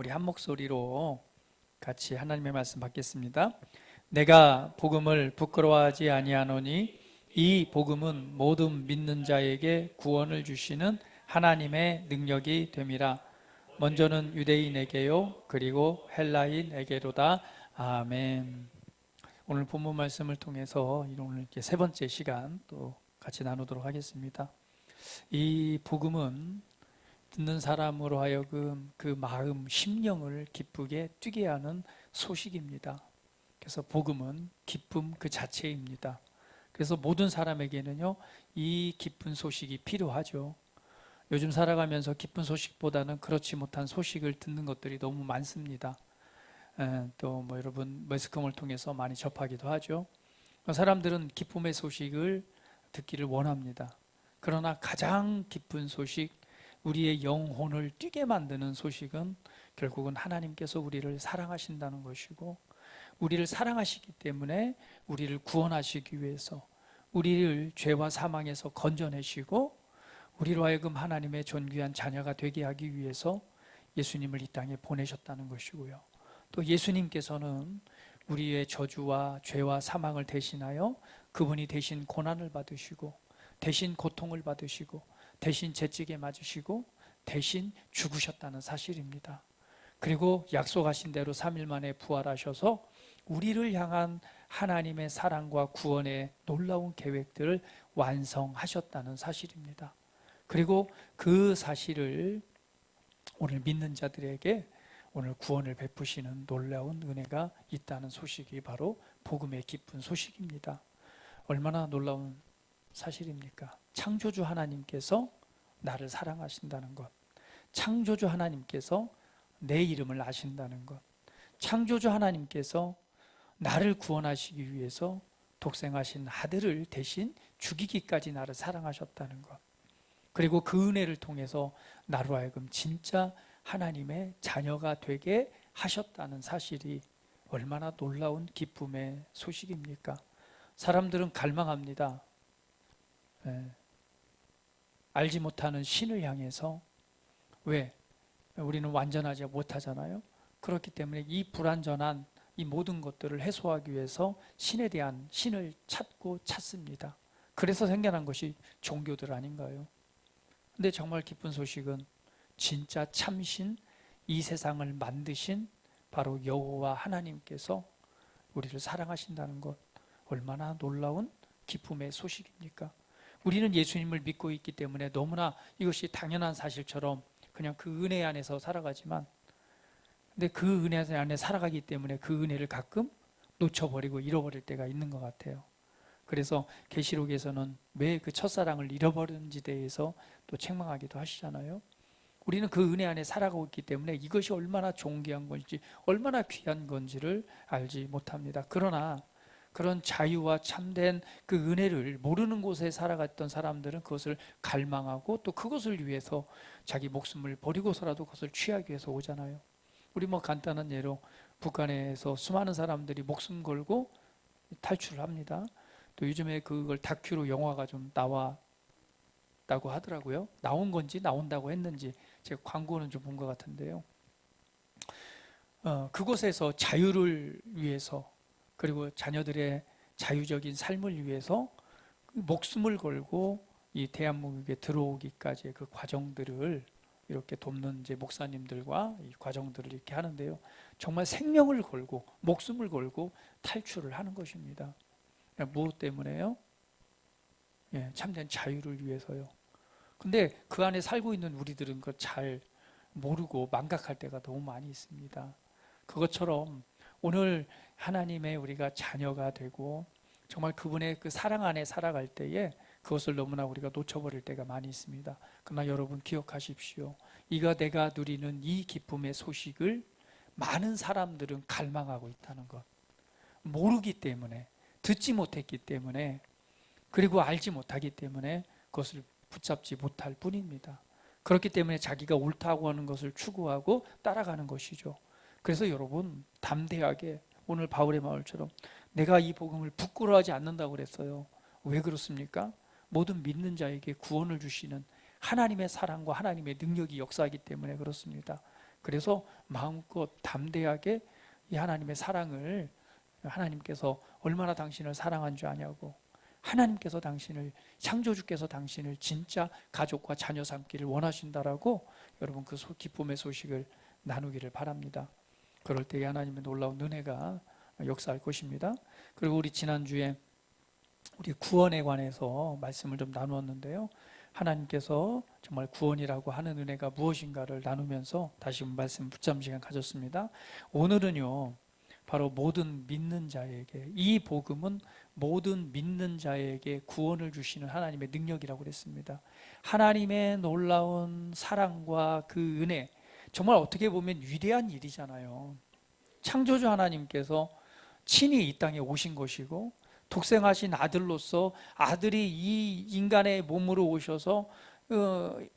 우리 한 목소리로 같이 하나님의 말씀 받겠습니다. 내가 복음을 부끄러워하지 아니하노니 이 복음은 모든 믿는 자에게 구원을 주시는 하나님의 능력이 됨이라. 먼저는 유대인에게요 그리고 헬라인에게로다. 아멘. 오늘 본문 말씀을 통해서 오늘 이렇게 세 번째 시간 또 같이 나누도록 하겠습니다. 이 복음은 듣는 사람으로 하여금 그 마음, 심령을 기쁘게 뛰게 하는 소식입니다. 그래서 복음은 기쁨 그 자체입니다. 그래서 모든 사람에게는요, 이 기쁜 소식이 필요하죠. 요즘 살아가면서 기쁜 소식보다는 그렇지 못한 소식을 듣는 것들이 너무 많습니다. 또 여러분 매스컴을 통해서 많이 접하기도 하죠. 사람들은 기쁨의 소식을 듣기를 원합니다. 그러나 가장 기쁜 소식, 우리의 영혼을 뛰게 만드는 소식은 결국은 하나님께서 우리를 사랑하신다는 것이고, 우리를 사랑하시기 때문에 우리를 구원하시기 위해서 우리를 죄와 사망에서 건져내시고 우리로 하여금 하나님의 존귀한 자녀가 되게 하기 위해서 예수님을 이 땅에 보내셨다는 것이고요. 또 예수님께서는 우리의 저주와 죄와 사망을 대신하여 그분이 대신 고난을 받으시고 대신 고통을 받으시고 대신 채찍에 맞으시고 대신 죽으셨다는 사실입니다. 그리고 약속하신 대로 3일 만에 부활하셔서 우리를 향한 하나님의 사랑과 구원의 놀라운 계획들을 완성하셨다는 사실입니다. 그리고 그 사실을 오늘 믿는 자들에게 오늘 구원을 베푸시는 놀라운 은혜가 있다는 소식이 바로 복음의 기쁜 소식입니다. 얼마나 놀라운 사실입니까? 창조주 하나님께서 나를 사랑하신다는 것, 창조주 하나님께서 내 이름을 아신다는 것, 창조주 하나님께서 나를 구원하시기 위해서 독생하신 아들을 대신 죽이기까지 나를 사랑하셨다는 것, 그리고 그 은혜를 통해서 나로 하여금 진짜 하나님의 자녀가 되게 하셨다는 사실이 얼마나 놀라운 기쁨의 소식입니까? 사람들은 갈망합니다. 알지 못하는 신을 향해서. 왜? 우리는 완전하지 못하잖아요. 그렇기 때문에 이 불완전한 이 모든 것들을 해소하기 위해서 신에 대한 신을 찾습니다. 그래서 생겨난 것이 종교들 아닌가요? 근데 정말 기쁜 소식은 진짜 참신, 이 세상을 만드신 바로 여호와 하나님께서 우리를 사랑하신다는 것, 얼마나 놀라운 기쁨의 소식입니까? 우리는 예수님을 믿고 있기 때문에 너무나 이것이 당연한 사실처럼 그냥 그 은혜 안에서 살아가지만, 근데 그 은혜 안에 살아가기 때문에 그 은혜를 가끔 놓쳐버리고 잃어버릴 때가 있는 것 같아요. 그래서 계시록에서는 왜 그 첫사랑을 잃어버렸는지 대해서 또 책망하기도 하시잖아요. 우리는 그 은혜 안에 살아가고 있기 때문에 이것이 얼마나 존귀한 건지, 얼마나 귀한 건지를 알지 못합니다. 그러나 그런 자유와 참된 그 은혜를 모르는 곳에 살아갔던 사람들은 그것을 갈망하고 또 그것을 위해서 자기 목숨을 버리고서라도 그것을 취하기 위해서 오잖아요. 우리 간단한 예로 북한에서 수많은 사람들이 목숨 걸고 탈출을 합니다. 또 요즘에 그걸 다큐로 영화가 좀 나왔다고 하더라고요. 나온 건지 나온다고 했는지 제가 광고는 좀 본 것 같은데요. 그곳에서 자유를 위해서, 그리고 자녀들의 자유적인 삶을 위해서 목숨을 걸고 이 대한민국에 들어오기까지의 그 과정들을 이렇게 돕는 이제 목사님들과 이 과정들을 이렇게 하는데요. 정말 생명을 걸고 목숨을 걸고 탈출을 하는 것입니다. 무엇 때문에요? 참된 자유를 위해서요. 근데 그 안에 살고 있는 우리들은 그걸 잘 모르고 망각할 때가 너무 많이 있습니다. 그것처럼 오늘 하나님의 우리가 자녀가 되고 정말 그분의 그 사랑 안에 살아갈 때에 그것을 너무나 우리가 놓쳐버릴 때가 많이 있습니다. 그러나 여러분 기억하십시오. 이가 내가 누리는 이 기쁨의 소식을 많은 사람들은 갈망하고 있다는 것. 모르기 때문에, 듣지 못했기 때문에, 그리고 알지 못하기 때문에 그것을 붙잡지 못할 뿐입니다. 그렇기 때문에 자기가 옳다고 하는 것을 추구하고 따라가는 것이죠. 그래서 여러분 담대하게 오늘 바울의 말처럼 내가 이 복음을 부끄러워하지 않는다고 그랬어요. 왜 그렇습니까? 모든 믿는 자에게 구원을 주시는 하나님의 사랑과 하나님의 능력이 역사하기 때문에 그렇습니다. 그래서 마음껏 담대하게 이 하나님의 사랑을, 하나님께서 얼마나 당신을 사랑한 줄 아냐고, 하나님께서 당신을, 창조주께서 당신을 진짜 가족과 자녀 삼기를 원하신다라고 여러분 그 기쁨의 소식을 나누기를 바랍니다. 그럴 때 하나님의 놀라운 은혜가 역사할 것입니다. 그리고 우리 지난주에 우리 구원에 관해서 말씀을 좀 나누었는데요, 하나님께서 정말 구원이라고 하는 은혜가 무엇인가를 나누면서 다시 말씀 붙잡는 시간 가졌습니다. 오늘은요, 바로 모든 믿는 자에게, 이 복음은 모든 믿는 자에게 구원을 주시는 하나님의 능력이라고 그랬습니다. 하나님의 놀라운 사랑과 그 은혜, 정말 어떻게 보면 위대한 일이잖아요. 창조주 하나님께서 친히 이 땅에 오신 것이고, 독생하신 아들로서 아들이 이 인간의 몸으로 오셔서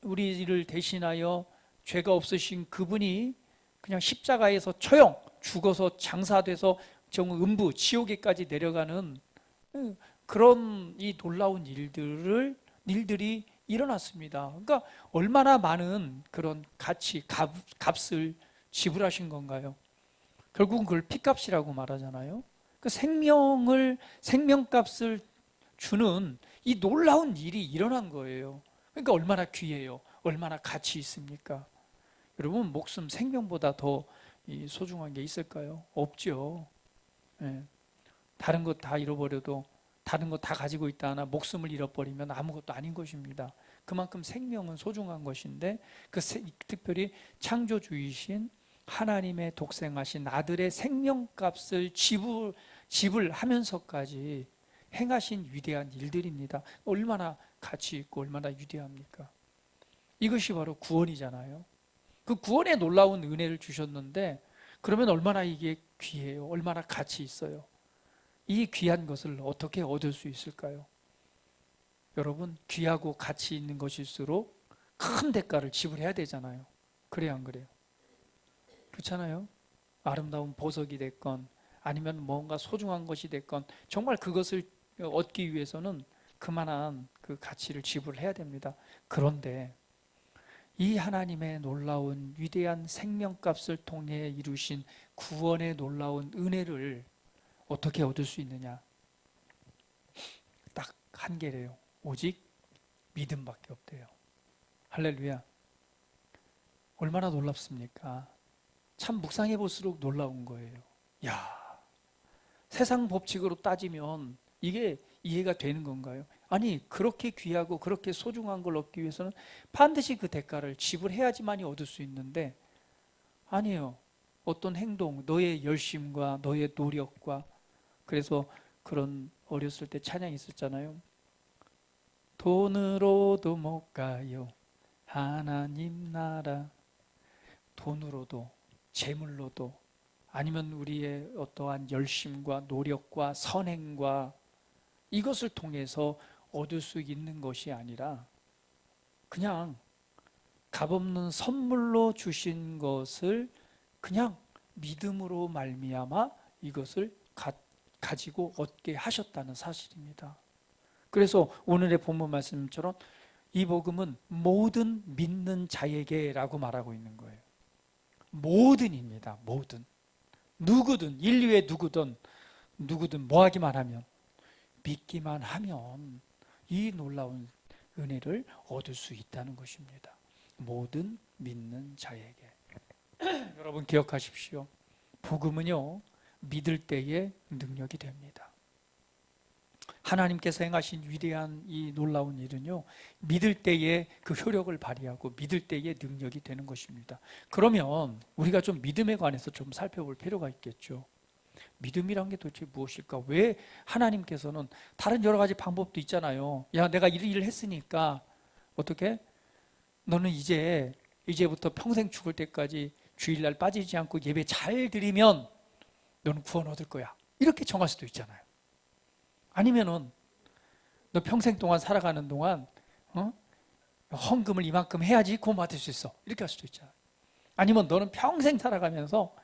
우리를 대신하여 죄가 없으신 그분이 그냥 십자가에서 처형, 죽어서 장사돼서 음부, 지옥에까지 내려가는 그런 이 놀라운 일들이 일어났습니다. 그러니까 얼마나 많은 그런 가치, 값을 지불하신 건가요? 결국은 그걸 피값이라고 말하잖아요. 그 생명값을 주는 이 놀라운 일이 일어난 거예요. 그러니까 얼마나 귀해요. 얼마나 가치 있습니까? 여러분, 목숨, 생명보다 더 소중한 게 있을까요? 없죠. 예. 다른 것 다 잃어버려도, 다른 것 다 가지고 있다 하나 목숨을 잃어버리면 아무것도 아닌 것입니다. 그만큼 생명은 소중한 것인데, 특별히 창조주이신 하나님의 독생하신 아들의 생명값을 지불하면서까지 행하신 위대한 일들입니다. 얼마나 가치 있고 얼마나 위대합니까? 이것이 바로 구원이잖아요. 그 구원의 놀라운 은혜를 주셨는데, 그러면 얼마나 이게 귀해요. 얼마나 가치 있어요. 이 귀한 것을 어떻게 얻을 수 있을까요? 여러분, 귀하고 가치 있는 것일수록 큰 대가를 지불해야 되잖아요. 그래요, 안 그래요? 그렇잖아요. 아름다운 보석이 됐건 아니면 뭔가 소중한 것이 됐건 정말 그것을 얻기 위해서는 그만한 그 가치를 지불해야 됩니다. 그런데 이 하나님의 놀라운 위대한 생명값을 통해 이루신 구원의 놀라운 은혜를 어떻게 얻을 수 있느냐? 딱 한계래요. 오직 믿음밖에 없대요. 할렐루야. 얼마나 놀랍습니까? 참 묵상해 볼수록 놀라운 거예요. 야, 세상 법칙으로 따지면 이게 이해가 되는 건가요? 아니, 그렇게 귀하고 그렇게 소중한 걸 얻기 위해서는 반드시 그 대가를 지불해야지만이 얻을 수 있는데, 아니에요. 어떤 행동, 너의 열심과 너의 노력과, 그래서 그런 어렸을 때 찬양이 있었잖아요. 돈으로도 못 가요 하나님 나라. 돈으로도, 재물로도, 아니면 우리의 어떠한 열심과 노력과 선행과 이것을 통해서 얻을 수 있는 것이 아니라 그냥 값없는 선물로 주신 것을 그냥 믿음으로 말미암아 이것을 가지고 얻게 하셨다는 사실입니다. 그래서 오늘의 본문 말씀처럼 이 복음은 모든 믿는 자에게라고 말하고 있는 거예요. 모든입니다. 모든. 누구든, 인류의 누구든 뭐 하기만 하면, 믿기만 하면 이 놀라운 은혜를 얻을 수 있다는 것입니다. 모든 믿는 자에게. 여러분 기억하십시오. 복음은요, 믿을 때에 능력이 됩니다. 하나님께서 행하신 위대한 이 놀라운 일은요, 믿을 때에 그 효력을 발휘하고 믿을 때에 능력이 되는 것입니다. 그러면 우리가 좀 믿음에 관해서 좀 살펴볼 필요가 있겠죠. 믿음이란 게 도대체 무엇일까? 왜 하나님께서는 다른 여러 가지 방법도 있잖아요. 야, 내가 이 일을 했으니까 어떻게? 너는 이제부터 평생 죽을 때까지 주일날 빠지지 않고 예배 잘 드리면 너는 구원 얻을 거야. 이렇게 정할 수도 있잖아요. 아니면은 너 평생 동안 살아가는 동안 헌금을 이만큼 해야지 구원 받을 수 있어. 이렇게 할 수도 있잖아요. 아니면 너는 평생 살아가면서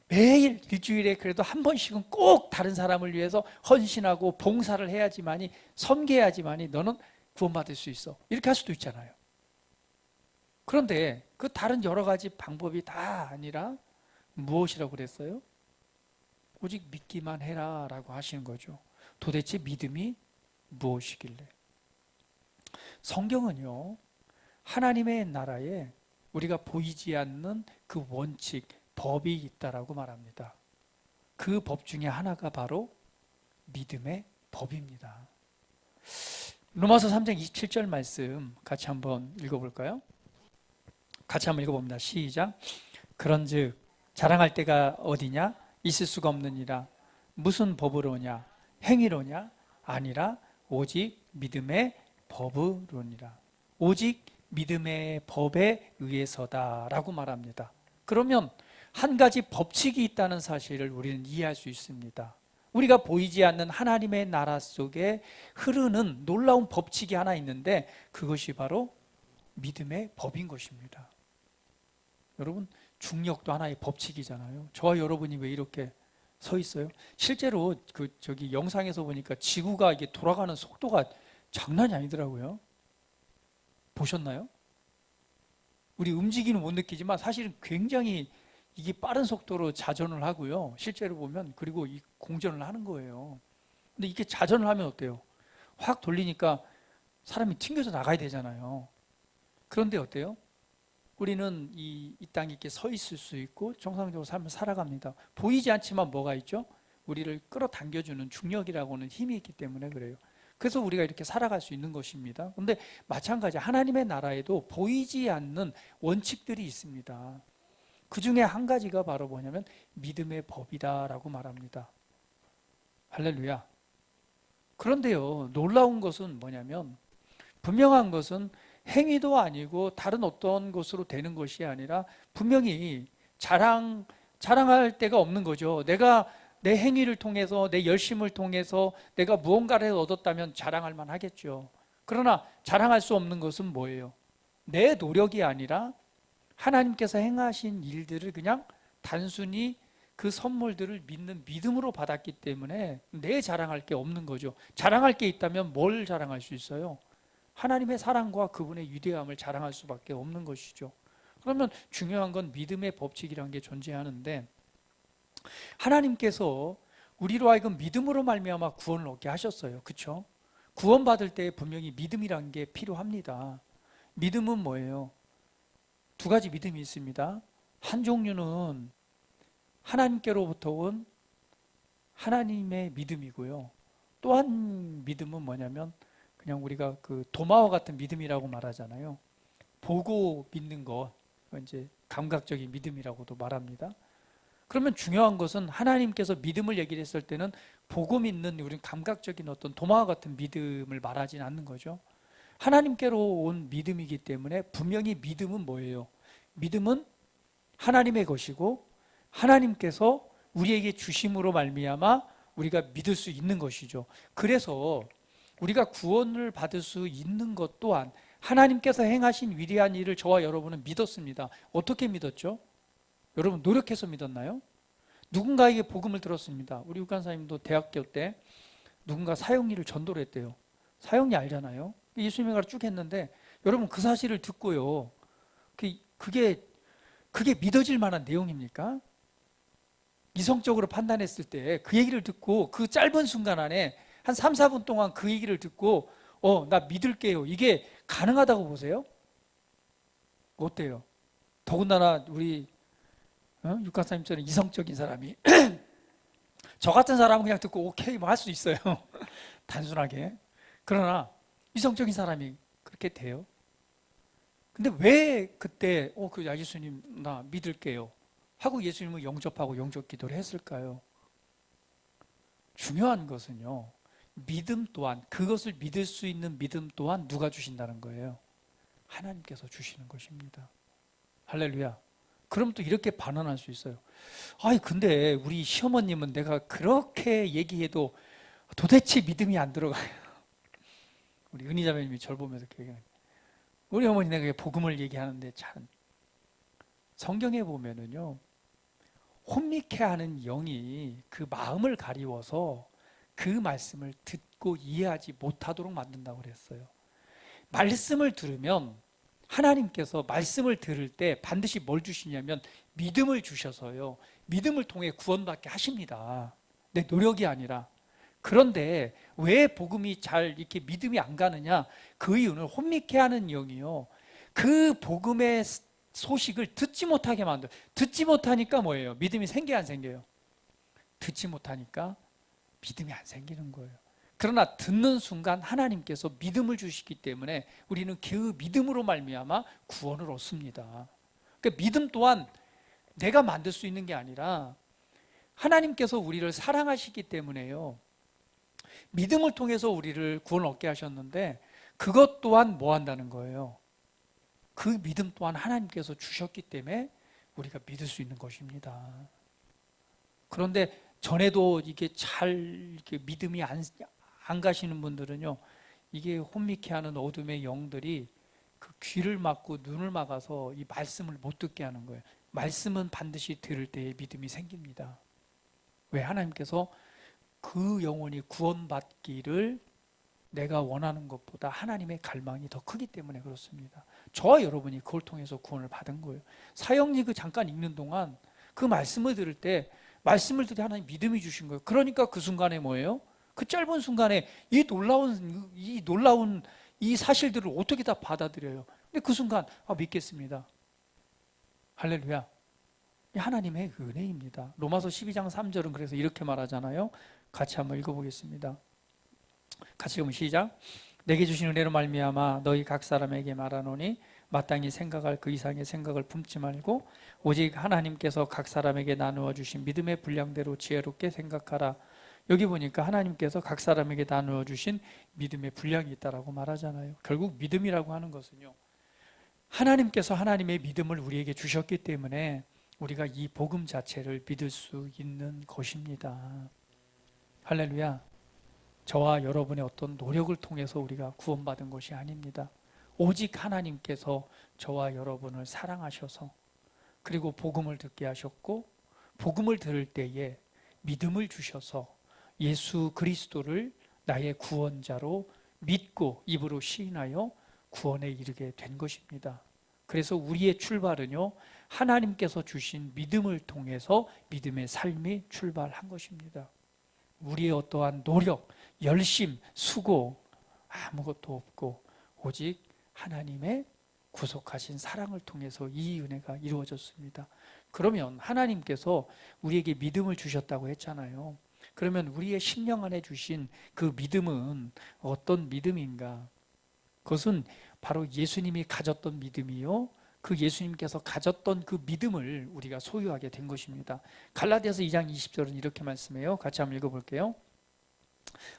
매일 일주일에 그래도 한 번씩은 꼭 다른 사람을 위해서 헌신하고 봉사를 해야지만이, 섬겨야지만이 너는 구원 받을 수 있어. 이렇게 할 수도 있잖아요. 그런데 그 다른 여러 가지 방법이 다 아니라 무엇이라고 그랬어요? 오직 믿기만 해라 라고 하시는 거죠. 도대체 믿음이 무엇이길래? 성경은요, 하나님의 나라에 우리가 보이지 않는 그 원칙, 법이 있다라고 말합니다. 그 법 중에 하나가 바로 믿음의 법입니다. 로마서 3장 27절 말씀 같이 한번 읽어볼까요? 같이 한번 읽어봅니다. 시작. 그런즉 자랑할 때가 어디냐? 있을 수가 없느니라. 무슨 법으로냐? 행위로냐? 아니라 오직 믿음의 법으로니라. 오직 믿음의 법에 의해서다라고 말합니다. 그러면 한 가지 법칙이 있다는 사실을 우리는 이해할 수 있습니다. 우리가 보이지 않는 하나님의 나라 속에 흐르는 놀라운 법칙이 하나 있는데 그것이 바로 믿음의 법인 것입니다. 여러분, 중력도 하나의 법칙이잖아요. 저와 여러분이 왜 이렇게 서 있어요? 실제로 저기 영상에서 보니까 지구가 이게 돌아가는 속도가 장난이 아니더라고요. 보셨나요? 우리 움직이는 못 느끼지만 사실은 굉장히 이게 빠른 속도로 자전을 하고요. 실제로 보면 그리고 이 공전을 하는 거예요. 근데 이게 자전을 하면 어때요? 확 돌리니까 사람이 튕겨서 나가야 되잖아요. 그런데 어때요? 우리는 이 땅에 이렇게 서 있을 수 있고 정상적으로 삶을 살아갑니다. 보이지 않지만 뭐가 있죠? 우리를 끌어당겨주는 중력이라고는 힘이 있기 때문에 그래요. 그래서 우리가 이렇게 살아갈 수 있는 것입니다. 그런데 마찬가지 하나님의 나라에도 보이지 않는 원칙들이 있습니다. 그 중에 한 가지가 바로 뭐냐면 믿음의 법이다라고 말합니다. 할렐루야. 그런데요, 놀라운 것은 뭐냐면 분명한 것은 행위도 아니고 다른 어떤 것으로 되는 것이 아니라 분명히 자랑할 데가 없는 거죠. 내가 내 행위를 통해서 내 열심을 통해서 내가 무언가를 얻었다면 자랑할 만하겠죠. 그러나 자랑할 수 없는 것은 뭐예요? 내 노력이 아니라 하나님께서 행하신 일들을 그냥 단순히 그 선물들을 믿는 믿음으로 받았기 때문에 내 자랑할 게 없는 거죠. 자랑할 게 있다면 뭘 자랑할 수 있어요? 하나님의 사랑과 그분의 위대함을 자랑할 수밖에 없는 것이죠. 그러면 중요한 건 믿음의 법칙이라는 게 존재하는데 하나님께서 우리로 하여금 믿음으로 말미암아 구원을 얻게 하셨어요. 그렇죠? 구원받을 때 분명히 믿음이라는 게 필요합니다. 믿음은 뭐예요? 두 가지 믿음이 있습니다. 한 종류는 하나님께로부터 온 하나님의 믿음이고요. 또 한 믿음은 뭐냐면 그냥 우리가 그 도마와 같은 믿음이라고 말하잖아요. 보고 믿는 거, 이제 감각적인 믿음이라고도 말합니다. 그러면 중요한 것은 하나님께서 믿음을 얘기를 했을 때는 보고 믿는 우리는 감각적인 어떤 도마와 같은 믿음을 말하지는 않는 거죠. 하나님께로 온 믿음이기 때문에 분명히 믿음은 뭐예요? 믿음은 하나님의 것이고 하나님께서 우리에게 주심으로 말미암아 우리가 믿을 수 있는 것이죠. 그래서 우리가 구원을 받을 수 있는 것 또한 하나님께서 행하신 위대한 일을 저와 여러분은 믿었습니다. 어떻게 믿었죠? 여러분 노력해서 믿었나요? 누군가에게 복음을 들었습니다. 우리 육간사님도 대학교 때 누군가 사형리를 전도를 했대요. 사형리 알잖아요. 예수님의 가를 쭉 했는데 여러분 그 사실을 듣고요. 그게 믿어질 만한 내용입니까? 이성적으로 판단했을 때 그 얘기를 듣고 그 짧은 순간 안에 한 3, 4분 동안 그 얘기를 듣고 나 믿을게요. 이게 가능하다고 보세요? 어때요? 더군다나 우리 육가사님처럼 이성적인 사람이 저 같은 사람은 그냥 듣고 오케이 뭐 할 수 있어요. 단순하게. 그러나 이성적인 사람이 그렇게 돼요. 근데 왜 그때 예수님 나 믿을게요 하고 예수님을 영접하고 영접 기도를 했을까요? 중요한 것은요, 믿음 또한, 그것을 믿을 수 있는 믿음 또한 누가 주신다는 거예요? 하나님께서 주시는 것입니다. 할렐루야. 그럼 또 이렇게 반언할 수 있어요. 근데 우리 시어머님은 내가 그렇게 얘기해도 도대체 믿음이 안 들어가요. 우리 은희자매님이 저를 보면서 얘기해요. 우리 어머니 내가 복음을 얘기하는데 참 성경에 보면은요, 혼미케 하는 영이 그 마음을 가리워서 그 말씀을 듣고 이해하지 못하도록 만든다고 그랬어요. 말씀을 들으면 하나님께서 말씀을 들을 때 반드시 뭘 주시냐면 믿음을 주셔서요, 믿음을 통해 구원받게 하십니다. 내 노력이 아니라. 그런데 왜 복음이 잘 이렇게 믿음이 안 가느냐? 그 이유는 혼미케 하는 영이요, 그 복음의 소식을 듣지 못하게 만들어요. 듣지 못하니까 뭐예요? 믿음이 생겨요, 안 생겨요? 듣지 못하니까 믿음이 안 생기는 거예요. 그러나 듣는 순간 하나님께서 믿음을 주시기 때문에 우리는 그 믿음으로 말미암아 구원을 얻습니다. 그러니까 믿음 또한 내가 만들 수 있는 게 아니라 하나님께서 우리를 사랑하시기 때문에요, 믿음을 통해서 우리를 구원 얻게 하셨는데, 그것 또한 뭐 한다는 거예요? 그 믿음 또한 하나님께서 주셨기 때문에 우리가 믿을 수 있는 것입니다. 그런데 전에도 이게 잘 이렇게 믿음이 안 가시는 분들은요, 이게 혼미케 하는 어둠의 영들이 그 귀를 막고 눈을 막아서 이 말씀을 못 듣게 하는 거예요. 말씀은 반드시 들을 때에 믿음이 생깁니다. 왜? 하나님께서 그 영혼이 구원받기를 내가 원하는 것보다 하나님의 갈망이 더 크기 때문에 그렇습니다. 저와 여러분이 그걸 통해서 구원을 받은 거예요. 사형리 그 잠깐 읽는 동안 그 말씀을 들을 때 하나님 믿음이 주신 거예요. 그러니까 그 순간에 뭐예요? 그 짧은 순간에 이 놀라운 이 사실들을 어떻게 다 받아들여요? 근데 그 순간 믿겠습니다. 할렐루야. 하나님의 은혜입니다. 로마서 12장 3절은 그래서 이렇게 말하잖아요. 같이 한번 읽어보겠습니다. 같이 읽으면 시작. 내게 주신 은혜로 말미암아 너희 각 사람에게 말하노니 마땅히 생각할 그 이상의 생각을 품지 말고 오직 하나님께서 각 사람에게 나누어 주신 믿음의 분량대로 지혜롭게 생각하라. 여기 보니까 하나님께서 각 사람에게 나누어 주신 믿음의 분량이 있다라고 말하잖아요. 결국 믿음이라고 하는 것은요, 하나님께서 하나님의 믿음을 우리에게 주셨기 때문에 우리가 이 복음 자체를 믿을 수 있는 것입니다. 할렐루야. 저와 여러분의 어떤 노력을 통해서 우리가 구원받은 것이 아닙니다. 오직 하나님께서 저와 여러분을 사랑하셔서, 그리고 복음을 듣게 하셨고, 복음을 들을 때에 믿음을 주셔서 예수 그리스도를 나의 구원자로 믿고 입으로 시인하여 구원에 이르게 된 것입니다. 그래서 우리의 출발은요, 하나님께서 주신 믿음을 통해서 믿음의 삶이 출발한 것입니다. 우리의 어떠한 노력, 열심, 수고 아무것도 없고 오직 하나님의 구속하신 사랑을 통해서 이 은혜가 이루어졌습니다. 그러면 하나님께서 우리에게 믿음을 주셨다고 했잖아요. 그러면 우리의 심령 안에 주신 그 믿음은 어떤 믿음인가? 그것은 바로 예수님이 가졌던 믿음이요, 그 예수님께서 가졌던 그 믿음을 우리가 소유하게 된 것입니다. 갈라디아서 2장 20절은 이렇게 말씀해요. 같이 한번 읽어볼게요.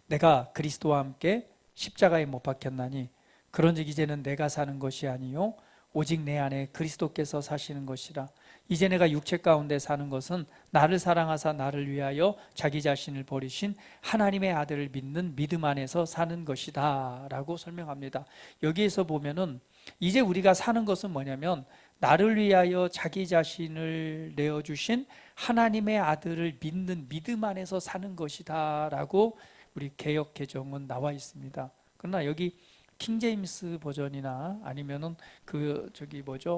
내가 그리스도와 함께 십자가에 못 박혔나니 그런즉 이제는 내가 사는 것이 아니요 오직 내 안에 그리스도께서 사시는 것이라. 이제 내가 육체 가운데 사는 것은 나를 사랑하사 나를 위하여 자기 자신을 버리신 하나님의 아들을 믿는 믿음 안에서 사는 것이다 라고 설명합니다. 여기에서 보면은 이제 우리가 사는 것은 뭐냐면 나를 위하여 자기 자신을 내어주신 하나님의 아들을 믿는 믿음 안에서 사는 것이다 라고 우리 개역 개정은 나와 있습니다. 그러나 여기 킹제임스 버전이나 아니면은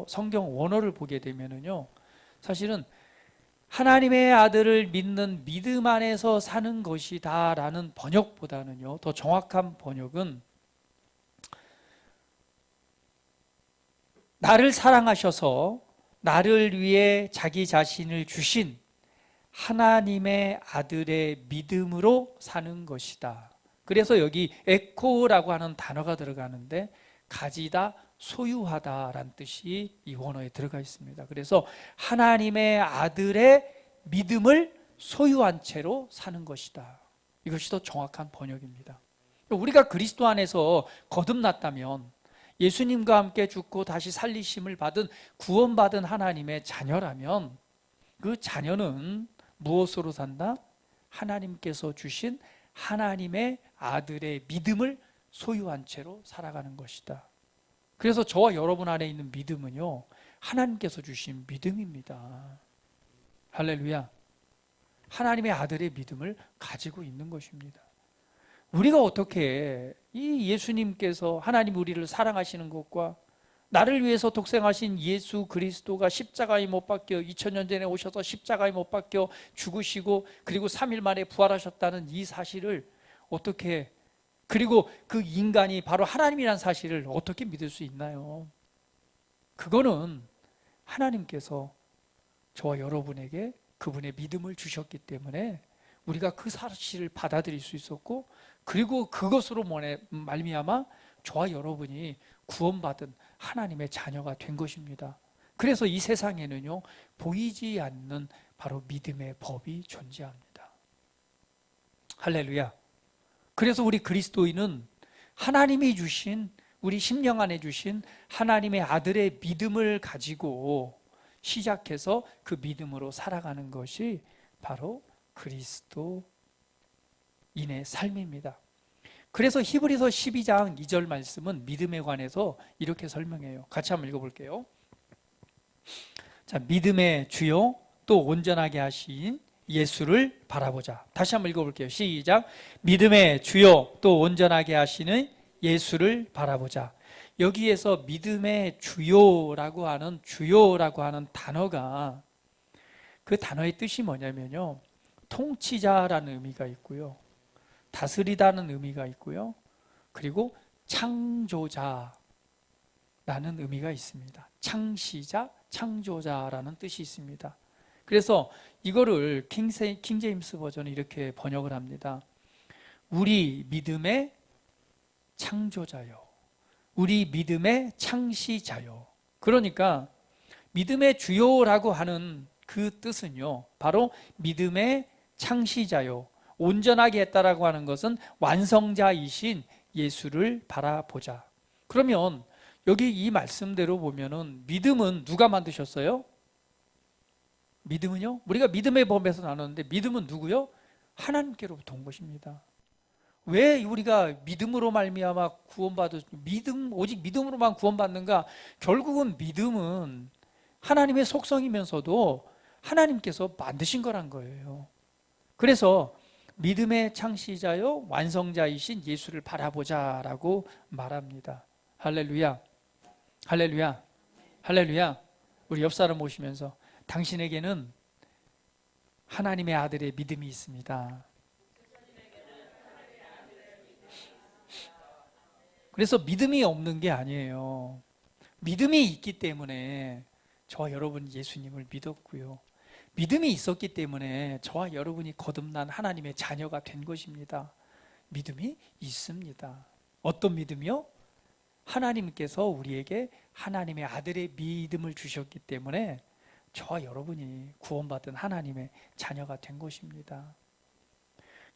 성경 원어를 보게 되면은요, 사실은 하나님의 아들을 믿는 믿음 안에서 사는 것이다 라는 번역보다는요, 더 정확한 번역은 나를 사랑하셔서 나를 위해 자기 자신을 주신 하나님의 아들의 믿음으로 사는 것이다. 그래서 여기 에코라고 하는 단어가 들어가는데 가지다, 소유하다라는 뜻이 이 원어에 들어가 있습니다. 그래서 하나님의 아들의 믿음을 소유한 채로 사는 것이다. 이것이 더 정확한 번역입니다. 우리가 그리스도 안에서 거듭났다면, 예수님과 함께 죽고 다시 살리심을 받은 구원받은 하나님의 자녀라면 그 자녀는 무엇으로 산다? 하나님께서 주신 하나님의 아들의 믿음을 소유한 채로 살아가는 것이다. 그래서 저와 여러분 안에 있는 믿음은요, 하나님께서 주신 믿음입니다. 할렐루야. 하나님의 아들의 믿음을 가지고 있는 것입니다. 우리가 어떻게 이 예수님께서 하나님 우리를 사랑하시는 것과 나를 위해서 독생하신 예수 그리스도가 십자가에 못 박혀 2000년 전에 오셔서 십자가에 못 박혀 죽으시고 그리고 3일 만에 부활하셨다는 이 사실을 어떻게, 그리고 그 인간이 바로 하나님이라는 사실을 어떻게 믿을 수 있나요? 그거는 하나님께서 저와 여러분에게 그분의 믿음을 주셨기 때문에 우리가 그 사실을 받아들일 수 있었고, 그리고 그것으로 말미암아 저와 여러분이 구원받은 하나님의 자녀가 된 것입니다. 그래서 이 세상에는요, 보이지 않는 바로 믿음의 법이 존재합니다. 할렐루야. 그래서 우리 그리스도인은 하나님이 주신, 우리 심령 안에 주신 하나님의 아들의 믿음을 가지고 시작해서 그 믿음으로 살아가는 것이 바로 그리스도인의 삶입니다. 그래서 히브리서 12장 2절 말씀은 믿음에 관해서 이렇게 설명해요. 같이 한번 읽어볼게요. 자, 믿음의 주요 또 온전하게 하신 예수를 바라보자. 다시 한번 읽어볼게요. 시작. 믿음의 주요 또 온전하게 하시는 예수를 바라보자. 여기에서 믿음의 주요라고 하는 단어가, 그 단어의 뜻이 뭐냐면요, 통치자라는 의미가 있고요, 다스리다는 의미가 있고요, 그리고 창조자라는 의미가 있습니다. 창시자, 창조자라는 뜻이 있습니다. 그래서 이거를 킹제임스 버전은 이렇게 번역을 합니다. 우리 믿음의 창조자요, 우리 믿음의 창시자요. 그러니까 믿음의 주요라고 하는 그 뜻은요, 바로 믿음의 창시자요, 온전하게 했다라고 하는 것은 완성자이신 예수를 바라보자. 그러면 여기 이 말씀대로 보면은 믿음은 누가 만드셨어요? 믿음은요, 우리가 믿음의 법에서 나눴는데 믿음은 누구요? 하나님께로부터 온 것입니다. 왜 우리가 믿음으로 말미암아 오직 믿음으로만 구원받는가? 결국은 믿음은 하나님의 속성이면서도 하나님께서 만드신 거란 거예요. 그래서 믿음의 창시자요 완성자이신 예수를 바라보자라고 말합니다. 할렐루야, 할렐루야, 할렐루야. 우리 옆 사람 보시면서 당신에게는 하나님의 아들의 믿음이 있습니다. 그래서 믿음이 없는 게 아니에요. 믿음이 있기 때문에 저와 여러분 예수님을 믿었고요, 믿음이 있었기 때문에 저와 여러분이 거듭난 하나님의 자녀가 된 것입니다. 믿음이 있습니다. 어떤 믿음이요? 하나님께서 우리에게 하나님의 아들의 믿음을 주셨기 때문에 저와 여러분이 구원받은 하나님의 자녀가 된 것입니다.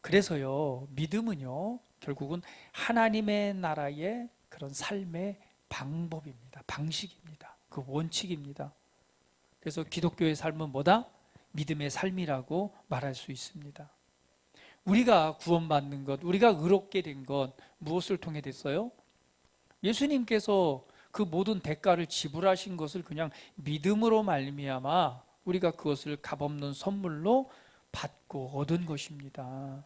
그래서요, 믿음은요, 결국은 하나님의 나라의 그런 삶의 방법입니다. 방식입니다. 그 원칙입니다. 그래서 기독교의 삶은 뭐다? 믿음의 삶이라고 말할 수 있습니다. 우리가 구원받는 것, 우리가 의롭게 된 것, 무엇을 통해 됐어요? 예수님께서 그 모든 대가를 지불하신 것을 그냥 믿음으로 말미암아 우리가 그것을 값없는 선물로 받고 얻은 것입니다.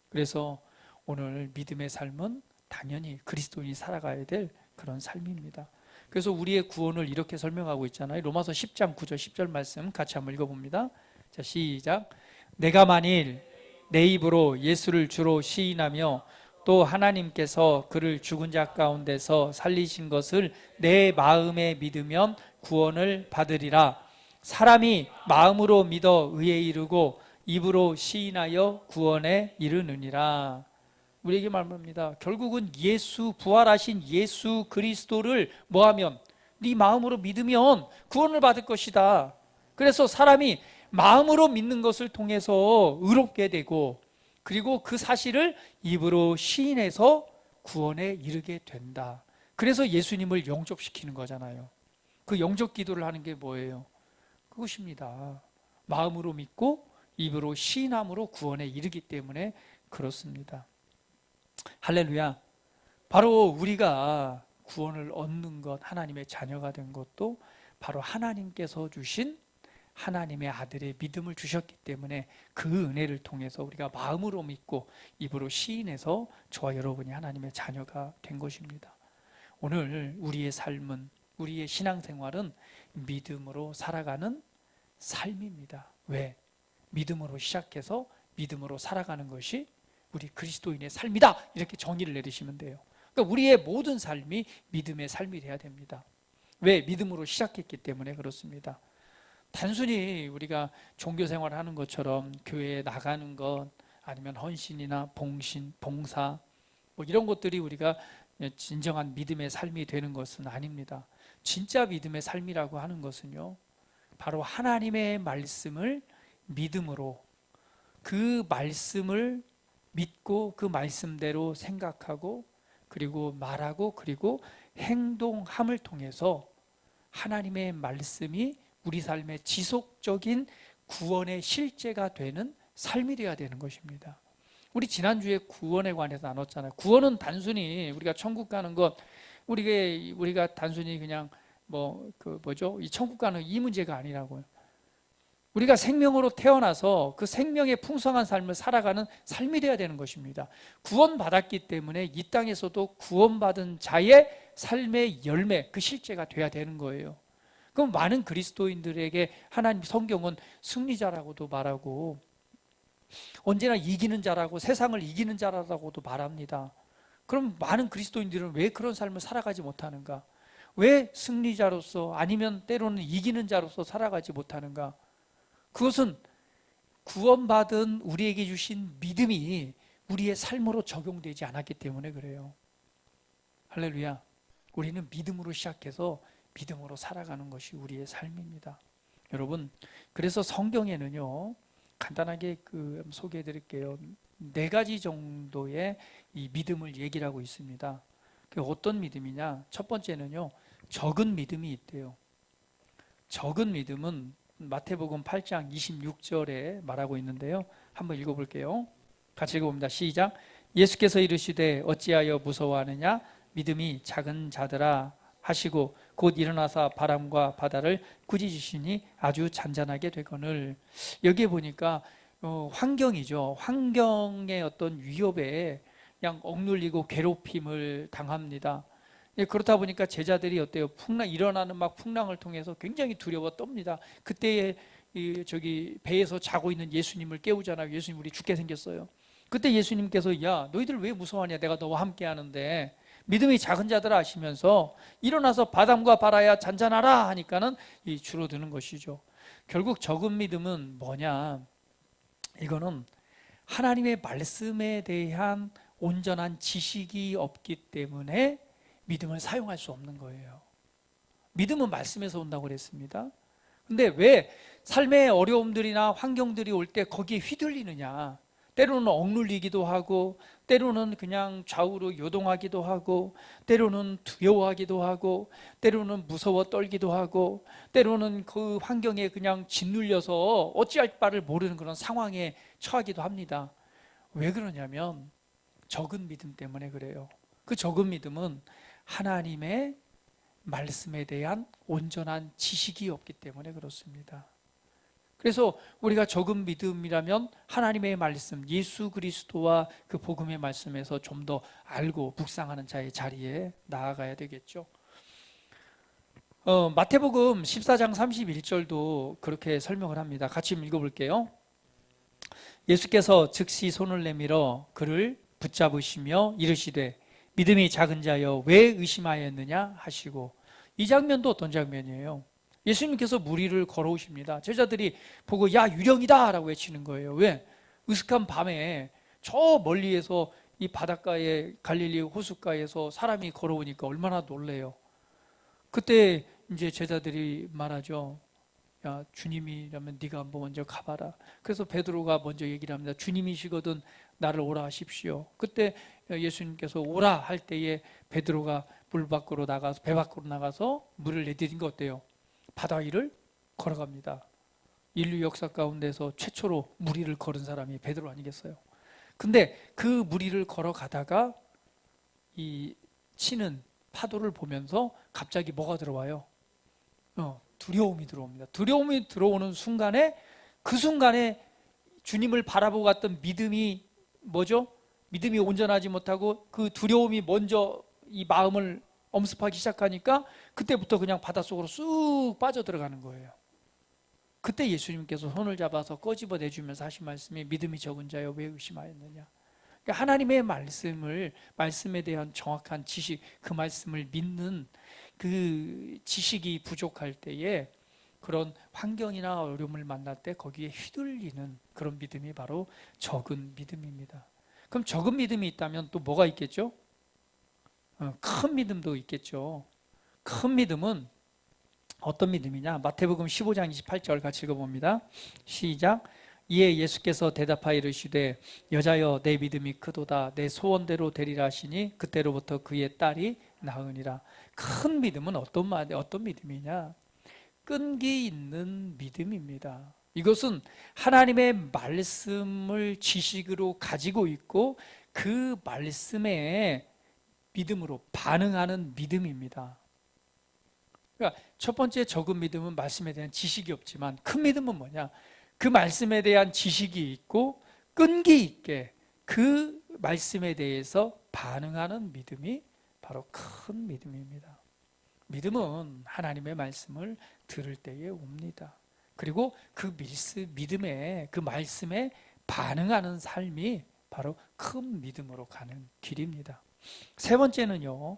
그래서 오늘 믿음의 삶은 당연히 그리스도인이 살아가야 될 그런 삶입니다. 그래서 우리의 구원을 이렇게 설명하고 있잖아요. 로마서 10장 9절 10절 말씀 같이 한번 읽어봅니다. 자, 시작. 내가 만일 내 입으로 예수를 주로 시인하며 또 하나님께서 그를 죽은 자 가운데서 살리신 것을 내 마음에 믿으면 구원을 받으리라. 사람이 마음으로 믿어 의에 이르고 입으로 시인하여 구원에 이르느니라. 우리에게 말합니다. 결국은 부활하신 예수 그리스도를 뭐하면? 네 마음으로 믿으면 구원을 받을 것이다. 그래서 사람이 마음으로 믿는 것을 통해서 의롭게 되고, 그리고 그 사실을 입으로 시인해서 구원에 이르게 된다. 그래서 예수님을 영접시키는 거잖아요. 그 영접 기도를 하는 게 뭐예요? 그것입니다. 마음으로 믿고 입으로 시인함으로 구원에 이르기 때문에 그렇습니다. 할렐루야. 바로 우리가 구원을 얻는 것, 하나님의 자녀가 된 것도 바로 하나님께서 주신 하나님의 아들의 믿음을 주셨기 때문에 그 은혜를 통해서 우리가 마음으로 믿고 입으로 시인해서 저와 여러분이 하나님의 자녀가 된 것입니다. 오늘 우리의 삶은 우리의 신앙생활은 믿음으로 살아가는 삶입니다. 왜? 믿음으로 시작해서 믿음으로 살아가는 것이 우리 그리스도인의 삶이다, 이렇게 정의를 내리시면 돼요. 그러니까 우리의 모든 삶이 믿음의 삶이 돼야 됩니다. 왜? 믿음으로 시작했기 때문에 그렇습니다. 단순히 우리가 종교생활을 하는 것처럼 교회에 나가는 것, 아니면 헌신이나 봉신, 봉사 뭐 이런 것들이 우리가 진정한 믿음의 삶이 되는 것은 아닙니다. 진짜 믿음의 삶이라고 하는 것은요, 바로 하나님의 말씀을 믿음으로, 그 말씀을 믿고 그 말씀대로 생각하고 그리고 말하고 그리고 행동함을 통해서 하나님의 말씀이 우리 삶의 지속적인 구원의 실제가 되는 삶이 되어야 되는 것입니다. 우리 지난주에 구원에 관해서 나눴잖아요. 구원은 단순히 우리가 천국 가는 것, 우리가 단순히 그냥 이 천국 가는 이 문제가 아니라고요. 우리가 생명으로 태어나서 그 생명의 풍성한 삶을 살아가는 삶이 되어야 되는 것입니다. 구원받았기 때문에 이 땅에서도 구원받은 자의 삶의 열매, 그 실제가 되어야 되는 거예요. 그럼 많은 그리스도인들에게 하나님 성경은 승리자라고도 말하고 언제나 이기는 자라고, 세상을 이기는 자라고도 말합니다. 그럼 많은 그리스도인들은 왜 그런 삶을 살아가지 못하는가? 왜 승리자로서, 아니면 때로는 이기는 자로서 살아가지 못하는가? 그것은 구원받은 우리에게 주신 믿음이 우리의 삶으로 적용되지 않았기 때문에 그래요. 할렐루야. 우리는 믿음으로 시작해서 믿음으로 살아가는 것이 우리의 삶입니다. 여러분, 그래서 성경에는요, 간단하게 소개해 드릴게요. 4가지 정도의 이 믿음을 얘기를 하고 있습니다. 그게 어떤 믿음이냐? 첫 번째는요, 적은 믿음이 있대요. 적은 믿음은 마태복음 8장 26절에 말하고 있는데요. 한번 읽어볼게요. 같이 읽어봅니다. 시작. 예수께서 이르시되 어찌하여 무서워하느냐? 믿음이 작은 자들아 하시고 곧 일어나사 바람과 바다를 꾸짖으시니 아주 잔잔하게 되거늘. 여기에 보니까 환경이죠. 환경의 어떤 위협에 그냥 억눌리고 괴롭힘을 당합니다. 그렇다 보니까 제자들이 어때요? 일어나는 막 풍랑을 통해서 굉장히 두려워 떱니다. 그때에 배에서 자고 있는 예수님을 깨우잖아요. 예수님, 우리 죽게 생겼어요. 그때 예수님께서 야, 너희들 왜 무서워하냐? 내가 너와 함께 하는데. 믿음이 작은 자들 아시면서 일어나서 바람과 바다야 잔잔하라 하니까는 줄어드는 것이죠. 결국 적은 믿음은 뭐냐? 이거는 하나님의 말씀에 대한 온전한 지식이 없기 때문에 믿음을 사용할 수 없는 거예요. 믿음은 말씀에서 온다고 그랬습니다. 근데 왜 삶의 어려움들이나 환경들이 올 때 거기에 휘둘리느냐? 때로는 억눌리기도 하고, 때로는 그냥 좌우로 요동하기도 하고, 때로는 두려워하기도 하고, 때로는 무서워 떨기도 하고, 때로는 그 환경에 그냥 짓눌려서 어찌할 바를 모르는 그런 상황에 처하기도 합니다. 왜 그러냐면 적은 믿음 때문에 그래요. 그 적은 믿음은 하나님의 말씀에 대한 온전한 지식이 없기 때문에 그렇습니다. 그래서 우리가 적은 믿음이라면 하나님의 말씀, 예수 그리스도와 그 복음의 말씀에서 좀 더 알고 묵상하는 자의 자리에 나아가야 되겠죠. 마태복음 14장 31절도 그렇게 설명을 합니다. 같이 읽어볼게요. 예수께서 즉시 손을 내밀어 그를 붙잡으시며 이르시되 믿음이 작은 자여 왜 의심하였느냐 하시고. 이 장면도 어떤 장면이에요? 예수님께서 무리를 걸어오십니다. 제자들이 보고 야, 유령이다 라고 외치는 거예요. 왜? 으슥한 밤에 저 멀리에서 이 바닷가에, 갈릴리 호숫가에서 사람이 걸어오니까 얼마나 놀래요. 그때 이제 제자들이 말하죠. 야, 주님이라면 네가 한번 먼저 가봐라. 그래서 베드로가 먼저 얘기를 합니다. 주님이시거든 나를 오라 하십시오. 그때 예수님께서 오라 할 때에 베드로가 배 밖으로 나가서 물을 내디딘 거 어때요? 바다 위를 걸어갑니다. 인류 역사 가운데서 최초로 물 위를 걸은 사람이 베드로 아니겠어요? 근데 그 물 위를 걸어가다가 이 치는 파도를 보면서 갑자기 뭐가 들어와요? 두려움이 들어옵니다. 두려움이 들어오는 순간에, 그 순간에 주님을 바라보고 갔던 믿음이 뭐죠? 믿음이 온전하지 못하고 그 두려움이 먼저 이 마음을 엄습하기 시작하니까 그때부터 그냥 바닷속으로 쑥 빠져들어가는 거예요. 그때 예수님께서 손을 잡아서 꺼집어내주면서 하신 말씀이 믿음이 적은 자여 왜 의심하였느냐. 그러니까 하나님의 말씀에 대한 정확한 지식, 그 말씀을 믿는 그 지식이 부족할 때에 그런 환경이나 어려움을 만날 때 거기에 휘둘리는 그런 믿음이 바로 적은 믿음입니다. 그럼 적은 믿음이 있다면 또 뭐가 있겠죠? 큰 믿음도 있겠죠. 큰 믿음은 어떤 믿음이냐? 마태복음 15장 28절 같이 읽어봅니다. 시작. 이에 예수께서 대답하여 이르시되 여자여 내 믿음이 크도다 내 소원대로 되리라 하시니 그때로부터 그의 딸이 나으니라. 큰 믿음은 어떤 믿음이냐? 끈기 있는 믿음입니다. 이것은 하나님의 말씀을 지식으로 가지고 있고 그 말씀에 믿음으로 반응하는 믿음입니다. 그러니까 첫 번째 적은 믿음은 말씀에 대한 지식이 없지만 큰 믿음은 뭐냐? 그 말씀에 대한 지식이 있고 끈기 있게 그 말씀에 대해서 반응하는 믿음이 바로 큰 믿음입니다. 믿음은 하나님의 말씀을 들을 때에 옵니다. 그리고 그 믿음에 그 말씀에 반응하는 삶이 바로 큰 믿음으로 가는 길입니다. 세 번째는요,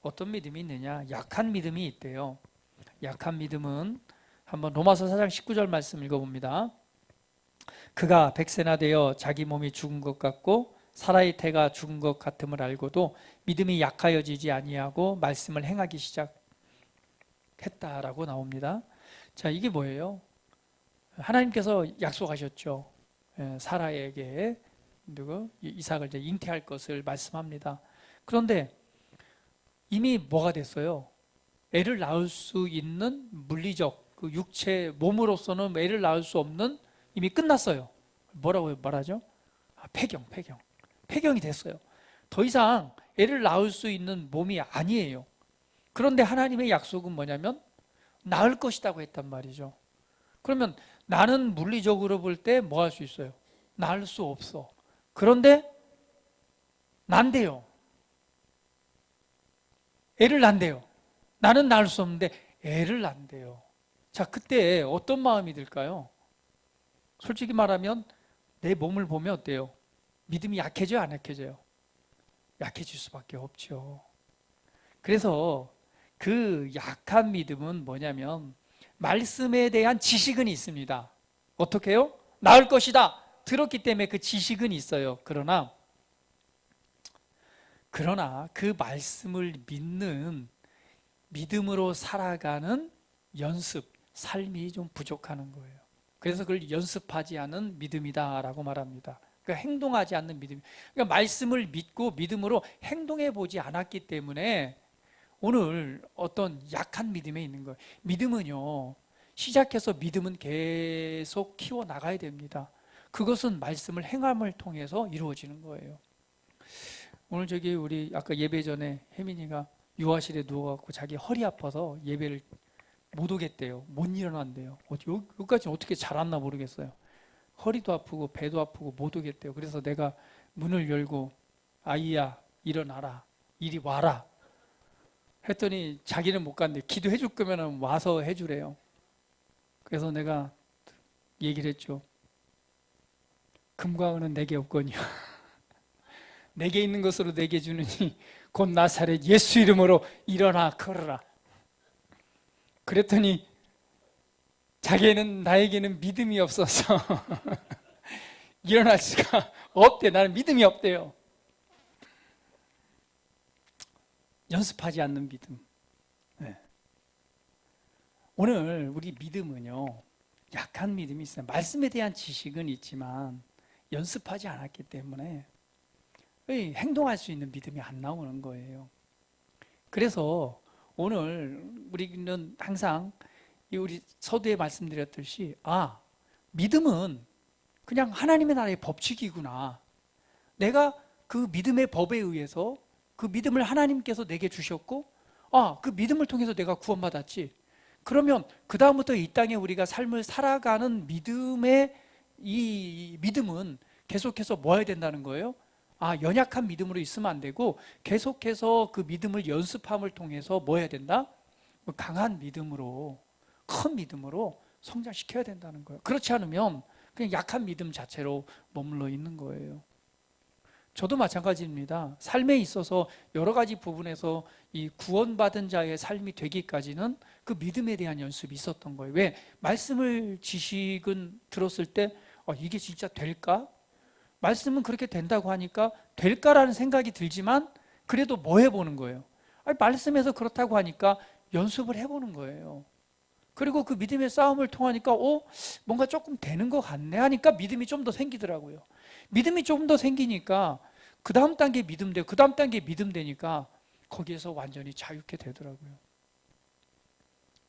어떤 믿음이 있느냐? 약한 믿음이 있대요. 약한 믿음은 한번 로마서 4장 19절 말씀 읽어봅니다. 그가 백세나 되어 자기 몸이 죽은 것 같고 사라의 태가 죽은 것 같음을 알고도 믿음이 약하여지지 아니하고 말씀을 행하기 시작했다라고 나옵니다. 자, 이게 뭐예요? 하나님께서 약속하셨죠. 사라에게 이삭을 이제 잉태할 것을 말씀합니다. 그런데 이미 뭐가 됐어요? 애를 낳을 수 있는 물리적 그 육체 몸으로서는 애를 낳을 수 없는 이미 끝났어요. 뭐라고 말하죠? 폐경이 됐어요. 더 이상 애를 낳을 수 있는 몸이 아니에요. 그런데 하나님의 약속은 뭐냐면 낳을 것이라고 했단 말이죠. 그러면 나는 물리적으로 볼 때 뭐 할 수 있어요? 낳을 수 없어. 그런데 난대요. 애를 낳는데요. 나는 낳을 수 없는데 애를 낳는데요. 자, 그때 어떤 마음이 들까요? 솔직히 말하면 내 몸을 보면 어때요? 믿음이 약해져요, 안 약해져요? 약해질 수밖에 없죠. 그래서 그 약한 믿음은 뭐냐면 말씀에 대한 지식은 있습니다. 어떻게 해요? 나을 것이다. 들었기 때문에 그 지식은 있어요. 그러나 그 말씀을 믿는 믿음으로 살아가는 연습, 삶이 좀 부족하는 거예요. 그래서 그걸 연습하지 않은 믿음이다라고 말합니다. 그러니까 행동하지 않는 믿음. 그러니까 말씀을 믿고 믿음으로 행동해 보지 않았기 때문에 오늘 어떤 약한 믿음에 있는 거예요. 믿음은요, 시작해서 믿음은 계속 키워 나가야 됩니다. 그것은 말씀을 행함을 통해서 이루어지는 거예요. 오늘 우리 아까 예배 전에 혜민이가 유아실에 누워갖고 자기 허리 아파서 예배를 못 오겠대요. 못 일어난대요. 여기까지는 어떻게 잘 왔나 모르겠어요. 허리도 아프고 배도 아프고 못 오겠대요. 그래서 내가 문을 열고 아이야 일어나라, 이리 와라 했더니 자기는 못 간대. 기도해 줄 거면 와서 해주래요. 그래서 내가 얘기를 했죠. 금과 은은 내게 없거니와 내게 있는 것으로 내게 주느니 곧 나사렛 예수 이름으로 일어나 걸어라. 그랬더니 나에게는 믿음이 없어서 일어날 수가 없대. 나는 믿음이 없대요. 연습하지 않는 믿음. 네. 오늘 우리 믿음은요, 약한 믿음이 있어요. 말씀에 대한 지식은 있지만 연습하지 않았기 때문에 행동할 수 있는 믿음이 안 나오는 거예요. 그래서 오늘 우리는 항상 우리 서두에 말씀드렸듯이 믿음은 그냥 하나님의 나라의 법칙이구나. 내가 그 믿음의 법에 의해서 그 믿음을 하나님께서 내게 주셨고 그 믿음을 통해서 내가 구원받았지. 그러면 그 다음부터 이 땅에 우리가 삶을 살아가는 이 믿음은 계속해서 뭐 해야 된다는 거예요? 연약한 믿음으로 있으면 안 되고 계속해서 그 믿음을 연습함을 통해서 뭐 해야 된다? 강한 믿음으로, 큰 믿음으로 성장시켜야 된다는 거예요. 그렇지 않으면 그냥 약한 믿음 자체로 머물러 있는 거예요. 저도 마찬가지입니다. 삶에 있어서 여러 가지 부분에서 이 구원받은 자의 삶이 되기까지는 그 믿음에 대한 연습이 있었던 거예요. 왜? 말씀을 지식은 들었을 때 이게 진짜 될까? 말씀은 그렇게 된다고 하니까 될까라는 생각이 들지만 그래도 뭐 해보는 거예요? 말씀에서 그렇다고 하니까 연습을 해보는 거예요. 그리고 그 믿음의 싸움을 통하니까 뭔가 조금 되는 것 같네 하니까 믿음이 좀 더 생기더라고요. 믿음이 좀 더 생기니까 그 다음 단계 믿음 되고 그 다음 단계 믿음 되니까 거기에서 완전히 자유케 되더라고요.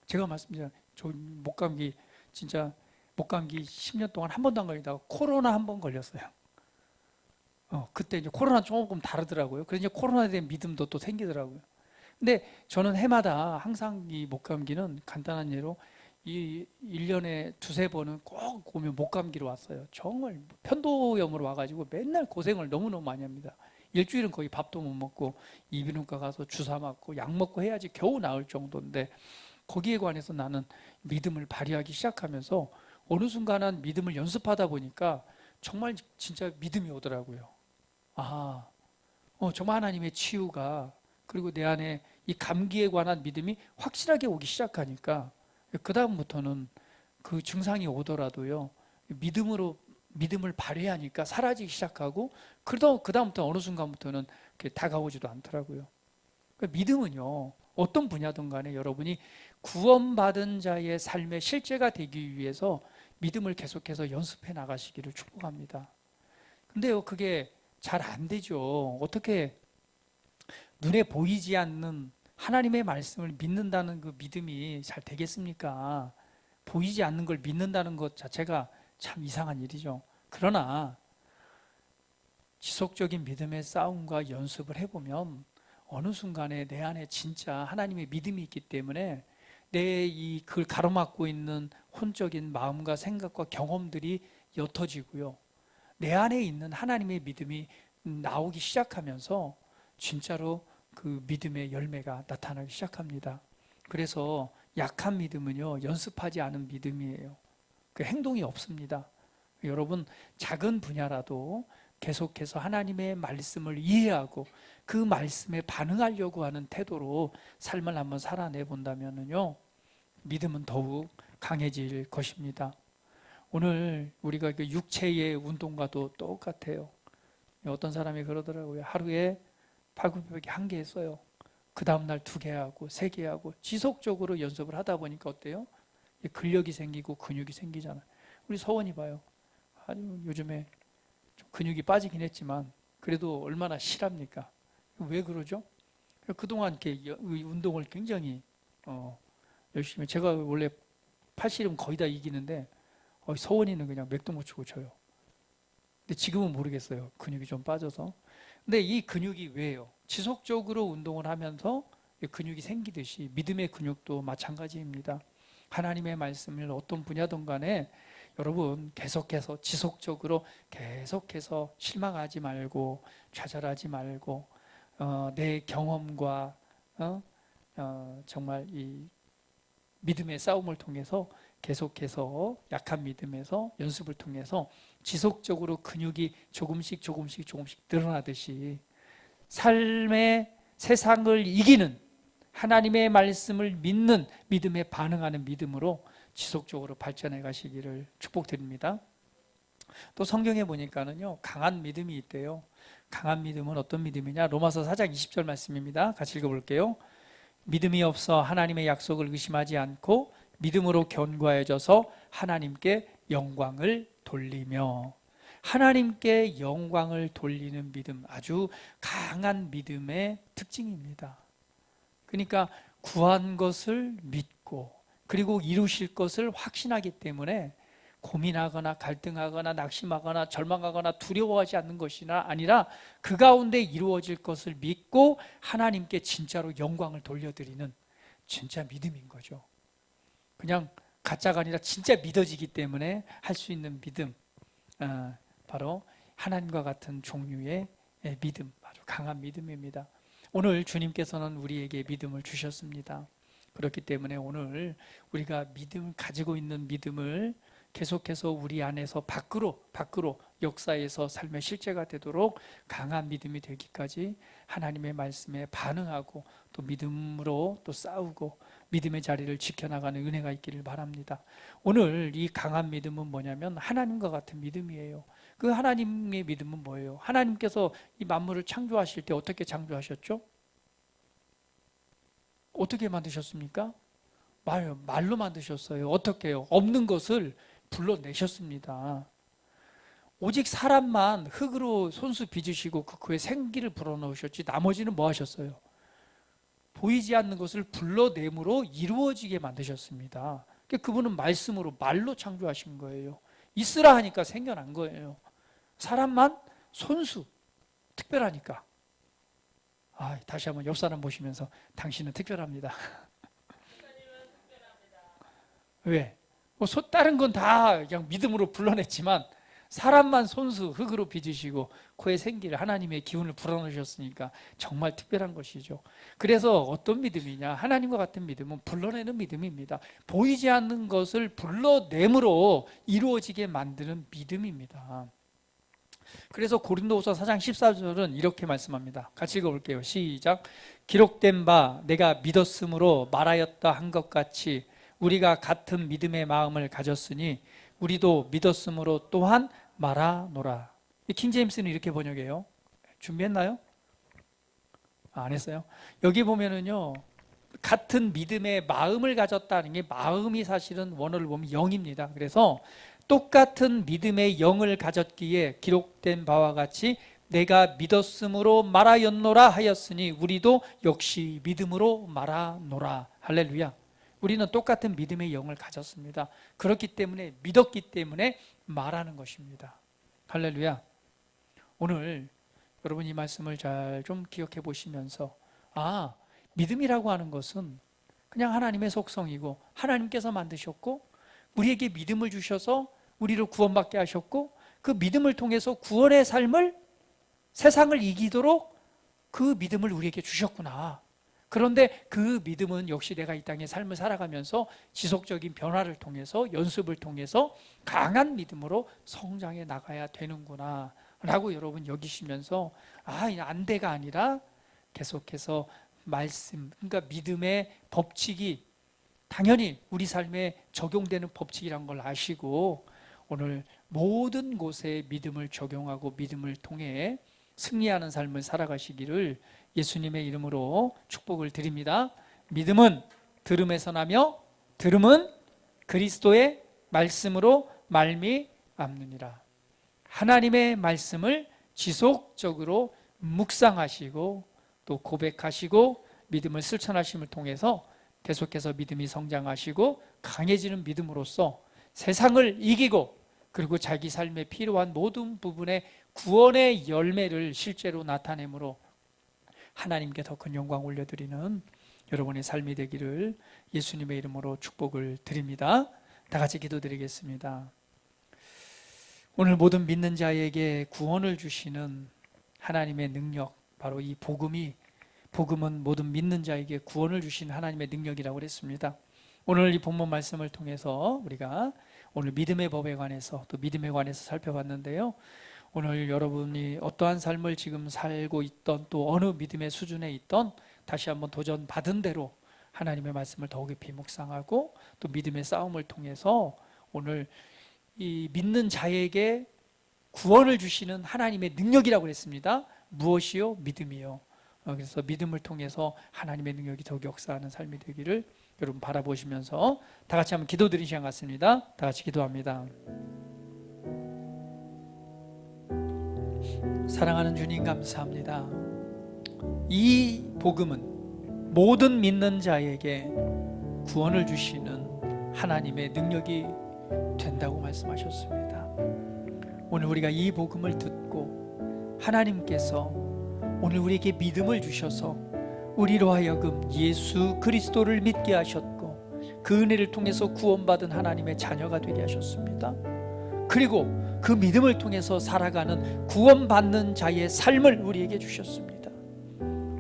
제가 말씀드린 저 목감기 진짜 목감기 10년 동안 한 번도 안 걸리다가 코로나 한 번 걸렸어요. 그때 이제 코로나 조금 다르더라고요. 그래서 이제 코로나에 대한 믿음도 또 생기더라고요. 근데 저는 해마다 항상 이 목감기는 간단한 예로 이 1년에 두세 번은 꼭 오면 목감기로 왔어요. 정말 편도염으로 와가지고 맨날 고생을 너무너무 많이 합니다. 일주일은 거의 밥도 못 먹고 이비인후과 가서 주사 맞고 약 먹고 해야지 겨우 나을 정도인데 거기에 관해서 나는 믿음을 발휘하기 시작하면서 어느 순간은 믿음을 연습하다 보니까 정말 진짜 믿음이 오더라고요. 정말 하나님의 치유가 그리고 내 안에 이 감기에 관한 믿음이 확실하게 오기 시작하니까 그 다음부터는 그 증상이 오더라도요 믿음을 발휘하니까 사라지기 시작하고 그 다음부터 어느 순간부터는 다가오지도 않더라고요. 그러니까 믿음은요 어떤 분야든 간에 여러분이 구원받은 자의 삶의 실제가 되기 위해서 믿음을 계속해서 연습해 나가시기를 축복합니다. 근데요 그게 잘 안 되죠. 어떻게 눈에 보이지 않는 하나님의 말씀을 믿는다는 그 믿음이 잘 되겠습니까? 보이지 않는 걸 믿는다는 것 자체가 참 이상한 일이죠. 그러나 지속적인 믿음의 싸움과 연습을 해보면 어느 순간에 내 안에 진짜 하나님의 믿음이 있기 때문에 내 그걸 가로막고 있는 혼적인 마음과 생각과 경험들이 옅어지고요. 내 안에 있는 하나님의 믿음이 나오기 시작하면서 진짜로 그 믿음의 열매가 나타나기 시작합니다. 그래서 약한 믿음은요 연습하지 않은 믿음이에요. 그 행동이 없습니다. 여러분 작은 분야라도 계속해서 하나님의 말씀을 이해하고 그 말씀에 반응하려고 하는 태도로 삶을 한번 살아내 본다면요 믿음은 더욱 강해질 것입니다. 오늘 우리가 그 육체의 운동과도 똑같아요. 어떤 사람이 그러더라고요. 하루에 팔굽혀펴기 1개 했어요. 그 다음날 2개 하고 3개 하고 지속적으로 연습을 하다 보니까 어때요? 근력이 생기고 근육이 생기잖아요. 우리 서원이 봐요. 아주 요즘에 좀 근육이 빠지긴 했지만 그래도 얼마나 실합니까? 왜 그러죠? 그동안 이렇게 운동을 굉장히 열심히 제가 원래 팔씨름 거의 다 이기는데 서원이는 그냥 맥도 못 치고 져요. 근데 지금은 모르겠어요. 근육이 좀 빠져서. 근데 이 근육이 왜요? 지속적으로 운동을 하면서 근육이 생기듯이 믿음의 근육도 마찬가지입니다. 하나님의 말씀을 어떤 분야든 간에 여러분 계속해서 지속적으로 계속해서 실망하지 말고 좌절하지 말고 내 경험과 정말 이 믿음의 싸움을 통해서 계속해서 약한 믿음에서 연습을 통해서 지속적으로 근육이 조금씩 늘어나듯이 삶의 세상을 이기는 하나님의 말씀을 믿는 믿음에 반응하는 믿음으로 지속적으로 발전해 가시기를 축복드립니다. 또 성경에 보니까는요 강한 믿음이 있대요. 강한 믿음은 어떤 믿음이냐? 로마서 4장 20절 말씀입니다. 같이 읽어볼게요. 믿음이 없어 하나님의 약속을 의심하지 않고 믿음으로 견고해져서 하나님께 영광을 돌리며. 하나님께 영광을 돌리는 믿음, 아주 강한 믿음의 특징입니다. 그러니까 구한 것을 믿고 그리고 이루실 것을 확신하기 때문에 고민하거나 갈등하거나 낙심하거나 절망하거나 두려워하지 않는 것이 아니라 그 가운데 이루어질 것을 믿고 하나님께 진짜로 영광을 돌려드리는 진짜 믿음인 거죠. 그냥 가짜가 아니라 진짜 믿어지기 때문에 할 수 있는 믿음, 바로 하나님과 같은 종류의 믿음, 아주 강한 믿음입니다. 오늘 주님께서는 우리에게 믿음을 주셨습니다. 그렇기 때문에 오늘 우리가 가지고 있는 믿음을 계속해서 우리 안에서 밖으로 역사에서 삶의 실제가 되도록 강한 믿음이 되기까지 하나님의 말씀에 반응하고 또 믿음으로 또 싸우고 믿음의 자리를 지켜나가는 은혜가 있기를 바랍니다. 오늘 이 강한 믿음은 뭐냐면 하나님과 같은 믿음이에요. 그 하나님의 믿음은 뭐예요? 하나님께서 이 만물을 창조하실 때 어떻게 창조하셨죠? 어떻게 만드셨습니까? 말로 만드셨어요. 어떻게 해요? 없는 것을 불러내셨습니다. 오직 사람만 흙으로 손수 빚으시고 그에 생기를 불어넣으셨지 나머지는 뭐 하셨어요? 보이지 않는 것을 불러냄으로 이루어지게 만드셨습니다. 그분은 말씀으로 말로 창조하신 거예요. 있으라 하니까 생겨난 거예요. 사람만 손수, 특별하니까. 다시 한번 옆 사람 보시면서 당신은 특별합니다. 왜? 다른 건 다 그냥 믿음으로 불러냈지만 사람만 손수 흙으로 빚으시고 코에 생기를 하나님의 기운을 불어넣으셨으니까 정말 특별한 것이죠. 그래서 어떤 믿음이냐? 하나님과 같은 믿음은 불러내는 믿음입니다. 보이지 않는 것을 불러냄으로 이루어지게 만드는 믿음입니다. 그래서 고린도후서 4장 14절은 이렇게 말씀합니다. 같이 읽어볼게요. 시작. 기록된 바 내가 믿었으므로 말하였다 한 것 같이 우리가 같은 믿음의 마음을 가졌으니 우리도 믿었으므로 또한 말하노라. 킹제임스는 이렇게 번역해요. 준비했나요? 안 했어요? 여기 보면은요, 같은 믿음의 마음을 가졌다는 게 마음이 사실은 원어를 보면 영입니다. 그래서 똑같은 믿음의 영을 가졌기에 기록된 바와 같이 내가 믿었으므로 말하였노라 하였으니 우리도 역시 믿음으로 말하노라. 할렐루야. 우리는 똑같은 믿음의 영을 가졌습니다. 그렇기 때문에 믿었기 때문에 말하는 것입니다. 할렐루야. 오늘 여러분 이 말씀을 잘 좀 기억해 보시면서 믿음이라고 하는 것은 그냥 하나님의 속성이고 하나님께서 만드셨고 우리에게 믿음을 주셔서 우리를 구원받게 하셨고 그 믿음을 통해서 구원의 삶을 세상을 이기도록 그 믿음을 우리에게 주셨구나. 그런데 그 믿음은 역시 내가 이 땅에 삶을 살아가면서 지속적인 변화를 통해서 연습을 통해서 강한 믿음으로 성장해 나가야 되는구나 라고 여러분 여기시면서 안돼가 아니라 계속해서 말씀, 그러니까 믿음의 법칙이 당연히 우리 삶에 적용되는 법칙이란 걸 아시고 오늘 모든 곳에 믿음을 적용하고 믿음을 통해 승리하는 삶을 살아가시기를 예수님의 이름으로 축복을 드립니다. 믿음은 들음에서 나며 들음은 그리스도의 말씀으로 말미암느니라. 하나님의 말씀을 지속적으로 묵상하시고 또 고백하시고 믿음을 실천하심을 통해서 계속해서 믿음이 성장하시고 강해지는 믿음으로써 세상을 이기고 그리고 자기 삶에 필요한 모든 부분의 구원의 열매를 실제로 나타내므로 하나님께 더 큰 영광 올려드리는 여러분의 삶이 되기를 예수님의 이름으로 축복을 드립니다. 다 같이 기도드리겠습니다. 오늘 모든 믿는 자에게 구원을 주시는 하나님의 능력, 바로 이 복음은 모든 믿는 자에게 구원을 주신 하나님의 능력이라고 그랬습니다. 오늘 이 본문 말씀을 통해서 우리가 오늘 믿음의 법에 관해서 또 믿음에 관해서 살펴봤는데요. 오늘 여러분이 어떠한 삶을 지금 살고 있던 또 어느 믿음의 수준에 있던 다시 한번 도전받은 대로 하나님의 말씀을 더 깊이 묵상하고 또 믿음의 싸움을 통해서 오늘 이 믿는 자에게 구원을 주시는 하나님의 능력이라고 했습니다. 무엇이요? 믿음이요. 그래서 믿음을 통해서 하나님의 능력이 더욱 역사하는 삶이 되기를 여러분 바라보시면서 다 같이 한번 기도드리는 시간 같습니다. 다 같이 기도합니다. 사랑하는 주님 감사합니다. 이 복음은 모든 믿는 자에게 구원을 주시는 하나님의 능력이 된다고 말씀하셨습니다. 오늘 우리가 이 복음을 듣고 하나님께서 오늘 우리에게 믿음을 주셔서 우리로 하여금 예수 그리스도를 믿게 하셨고 그 은혜를 통해서 구원받은 하나님의 자녀가 되게 하셨습니다. 그리고 그 믿음을 통해서 살아가는 구원받는 자의 삶을 우리에게 주셨습니다.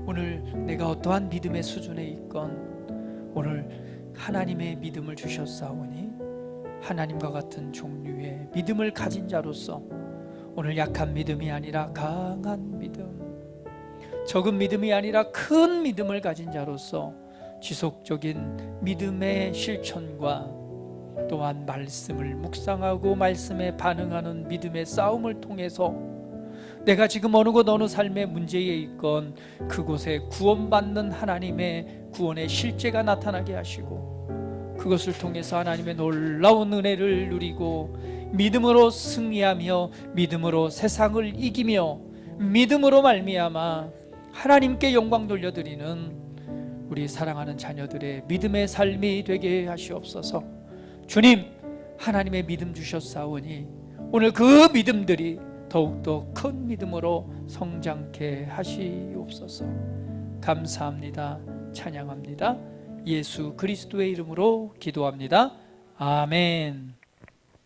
오늘 내가 어떠한 믿음의 수준에 있건 오늘 하나님의 믿음을 주셨사오니 하나님과 같은 종류의 믿음을 가진 자로서 오늘 약한 믿음이 아니라 강한 믿음, 적은 믿음이 아니라 큰 믿음을 가진 자로서 지속적인 믿음의 실천과 또한 말씀을 묵상하고 말씀에 반응하는 믿음의 싸움을 통해서 내가 지금 어느 곳 어느 삶의 문제에 있건 그곳에 구원받는 하나님의 구원의 실제가 나타나게 하시고 그것을 통해서 하나님의 놀라운 은혜를 누리고 믿음으로 승리하며 믿음으로 세상을 이기며 믿음으로 말미암아 하나님께 영광 돌려드리는 우리 사랑하는 자녀들의 믿음의 삶이 되게 하시옵소서. 주님, 하나님의 믿음 주셨사오니 오늘 그 믿음들이 더욱더 큰 믿음으로 성장케 하시옵소서. 감사합니다. 찬양합니다. 예수 그리스도의 이름으로 기도합니다. 아멘.